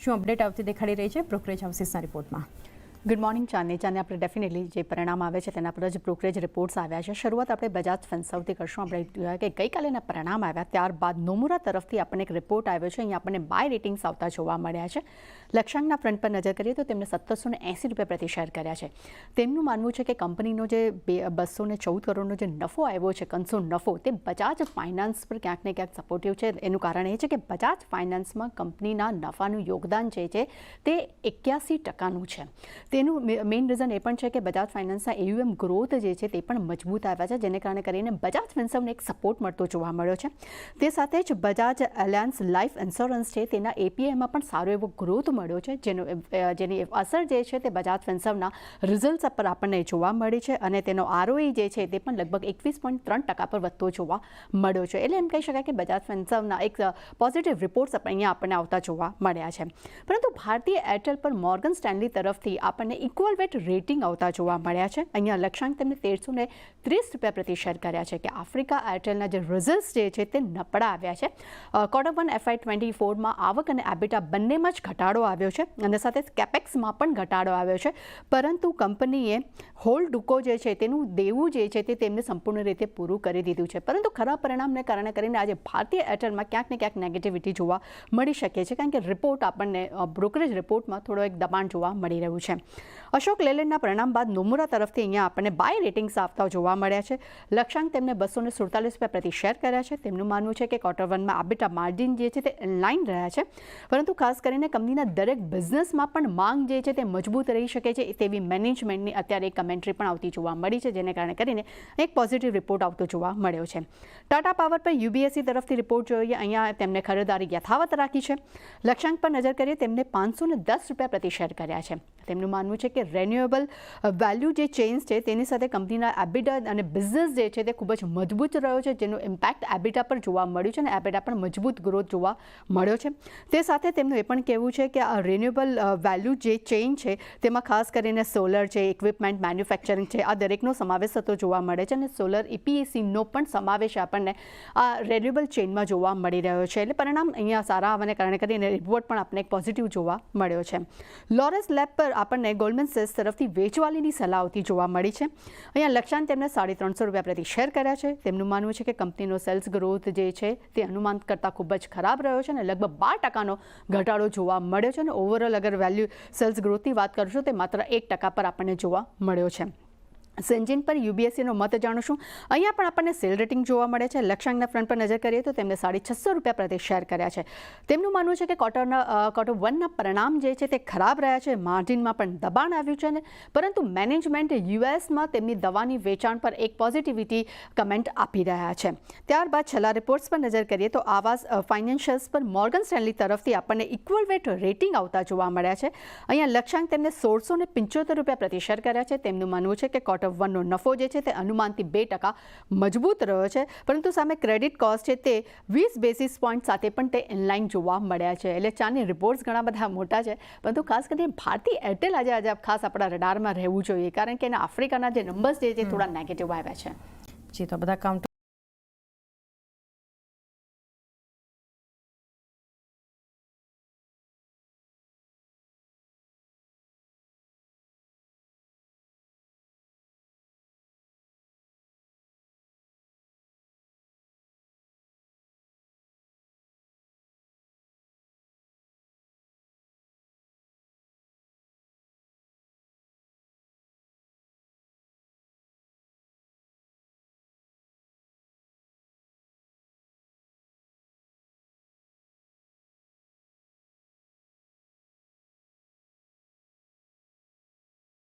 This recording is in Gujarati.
શું અપડેટ આવતી દેખાડી રહી છે બ્રોકરેજ હાઉસીસના રિપોર્ટમાં? ગુડ મોર્નિંગ ચાંદની. આપણે ડેફિનેટલી જે પરિણામ આવે છે તેના પર જ બ્રોકરેજ રિપોર્ટ્સ આવ્યા છે. શરૂઆત આપણે બજાજ ફિન્સર્વથી કરશું. આપણે જોયા કે ગઈકાલેના પરિણામ આવ્યા ત્યારબાદ નોમુરા તરફથી આપણને એક રિપોર્ટ આવ્યો છે. અહીંયા આપણને બાય રેટિંગ્સ આવતા જોવા મળ્યા છે. લક્ષ્યાંકના ફ્રન્ટ પર નજર કરીએ તો તેમને 1780 રૂપિયા પ્રતિ શેર કર્યા છે. તેમનું માનવું છે કે કંપનીનો જે 214 કરોડનો જે નફો આવ્યો છે, કન્સોલ નફો, તે બજાજ ફાઇનાન્સ પર ક્યાંક ને ક્યાંક સપોર્ટિવ છે. એનું કારણ એ છે કે બજાજ ફાઇનાન્સમાં કંપનીના નફાનું યોગદાન જે છે તે 81%નું છે. તેનું મેઇન રીઝન એ પણ છે કે બજાજ ફાઇનાન્સના AUM ગ્રોથ જે છે તે પણ મજબૂત આવ્યા છે, જેને કારણે કરીને બજાજ ફિન્સર્વને એક સપોર્ટ મળતો જોવા મળ્યો છે. તે સાથે જ બજાજ એલાયન્સ લાઈફ ઇન્સ્યોરન્સ છે તેના APIમાં પણ સારો એવો ગ્રોથ મળ્યો છે, જેની અસર જે છે તે બજાજ ફિન્સર્વના રિઝલ્ટ્સ પર આપણને જોવા મળી છે અને તેનો ROE જે છે તે પણ લગભગ 21.3% પર વધતો જોવા મળ્યો છે. એટલે એમ કહી શકાય કે બજાજ ફિન્સર્વના એક પોઝિટિવ રિપોર્ટ્સ અહીંયા આપણને આવતા જોવા મળ્યા છે. પરંતુ ભારતીય એરટેલ પર મોર્ગન સ્ટેનલી તરફથી આપણને ઇક્વલ વેટ રેટિંગ આવતા જોવા મળ્યા છે. અહીંયા લક્ષ્યાંક તેમને 1330 રૂપિયા પ્રતિ શેર કર્યા છે કે આફ્રિકા એરટેલના જે રિઝલ્ટ્સ જે છે તે નબળા આવ્યા છે. Q1 FY24માં આવક અને એબિટા બંનેમાં જ ઘટાડો આવ્યો છે અને સાથે કેપેક્સમાં પણ ઘટાડો આવ્યો છે. પરંતુ કંપનીએ હોલ્ડુકો જે છે તેનું દેવું જે છે તે તેમને સંપૂર્ણ રીતે પૂરું કરી દીધું છે. પરંતુ ખરાબ પરિણામને કારણે કરીને આજે ભારતીય એરટેલમાં ક્યાંક ને ક્યાંક નેગેટિવિટી જોવા મળી શકે છે, કારણ કે રિપોર્ટ આપણને બ્રોકરેજ રિપોર્ટમાં થોડો એક દબાણ જોવા મળી રહ્યું છે. અશોક લેલેન્ડના પરિણામ બાદ નોમુરા તરફથી અહીંયા આપણને બાય રેટિંગ્સ આપતા જોવા મળ્યા છે. લક્ષ્યાંક તેમને 247 રૂપિયા પ્રતિ શેર કર્યા છે. તેમનું માનવું છે કે Q1માં એબિટા માર્જિન જે છે તે ઇનલાઇન રહ્યા છે, પરંતુ ખાસ કરીને કંપનીના દરેક બિઝનેસમાં પણ માંગ જે છે તે મજબૂત રહી શકે છે તેવી મેનેજમેન્ટની અત્યારે એક કમેન્ટ્રી પણ આવતી જોવા મળી છે, જેને કારણે કરીને એક પોઝિટિવ રિપોર્ટ આવતો જોવા મળ્યો છે. ટાટા પાવર પર UBSE તરફથી રિપોર્ટ જોઈએ. અહીંયા તેમને ખરીદારી યથાવત રાખી છે. લક્ષ્યાંક પર નજર કરીએ તેમને 510 રૂપિયા પ્રતિ શેર કર્યા છે. તેમનું માનવું છે કે રેન્યુએબલ વેલ્યુ જે ચેન્જ છે તેની સાથે કંપનીના એબિટા અને બિઝનેસ જે છે તે ખૂબ જ મજબૂત રહ્યો છે, જેનું ઇમ્પેક્ટ એબિટા પર જોવા મળ્યું છે અને એબિટા પણ મજબૂત ગ્રોથ જોવા મળ્યો છે. તે સાથે તેમનું એ પણ કહેવું છે કે આ રેન્યુએબલ વેલ્યુ જે ચેઇન છે તેમાં ખાસ કરીને સોલર છે, ઇક્વિપમેન્ટ મેન્યુફેક્ચરિંગ છે, આ દરેકનો સમાવેશ થતો જોવા મળે છે અને સોલર EPCનો પણ સમાવેશ આપણને આ રેન્યુએબલ ચેઇનમાં જોવા મળી રહ્યો છે. એટલે પરિણામ અહીંયા સારા આવવાને કારણે કરીને રિપોર્ટ પણ આપણને એક પોઝિટિવ જોવા મળ્યો છે. લોરેસ લેબ પર આપણને ગોલ્ડમેન સેક્સ તરફથી વેચવાલીની સલાહ આવતી જોવા મળી છે. અહીંયા લક્ષ્યાંક તેમને 350 રૂપિયા પ્રતિ શેર કર્યા છે. તેમનું માનવું છે કે કંપનીનો સેલ્સ ગ્રોથ જે છે તે અનુમાન કરતાં ખૂબ જ ખરાબ રહ્યો છે અને લગભગ 12%નો ઘટાડો જોવા મળ્યો છે અને ઓવરઓલ અગર વેલ્યુ સેલ્સ ગ્રોથની વાત કરશું તો માત્ર 1% પર આપણને જોવા મળ્યો છે. સેન્જિન પર UBSEનો મત જાણીશું. અહીંયા પણ આપણને સેલ રેટિંગ જોવા મળે છે. લક્ષ્યાંકના ફ્રન્ટ પર નજર કરીએ તો તેમને 650 રૂપિયા પ્રતિ શેર કર્યા છે. તેમનું માનવું છે કે Q1ના પરિણામ જે છે તે ખરાબ રહ્યા છે, માર્જિનમાં પણ દબાણ આવ્યું છે, પરંતુ મેનેજમેન્ટ USમાં તેમની દવાની વેચાણ પર એક પોઝિટિવિટી કમેન્ટ આપી રહ્યા છે. ત્યારબાદ છેલ્લા રિપોર્ટ્સ પર નજર કરીએ તો આવાસ ફાઇનાન્શિયલ્સ પર મોર્ગન સ્ટેનલી તરફથી આપણને ઇક્વલ વેટ રેટિંગ આવતા જોવા મળ્યા છે. અહીંયા લક્ષ્યાંક તેમને 1675 રૂપિયા પ્રતિ શેર કર્યા છે. તેમનું માનવું છે કે Q1નો નફો જે છે તે અનુમાનથી 2% મજબૂત રહ્યો છે, પરંતુ સામે ક્રેડિટ કોસ્ટ છે તે 20 બેસિસ પોઈન્ટ સાથે પણ તે ઇનલાઇન જોવા મળ્યા છે. એટલે ચાની રિપોર્ટ્સ ઘણા બધા મોટા છે, પરંતુ ખાસ કરીને ભારતીય એરટેલ આજે ખાસ આપણા રડારમાં રહેવું જોઈએ, કારણ કે એના આફ્રિકાના જે નંબર્સ જે છે થોડા નેગેટિવ આવ્યા છે. જી, તો બધા કાઉન્ટ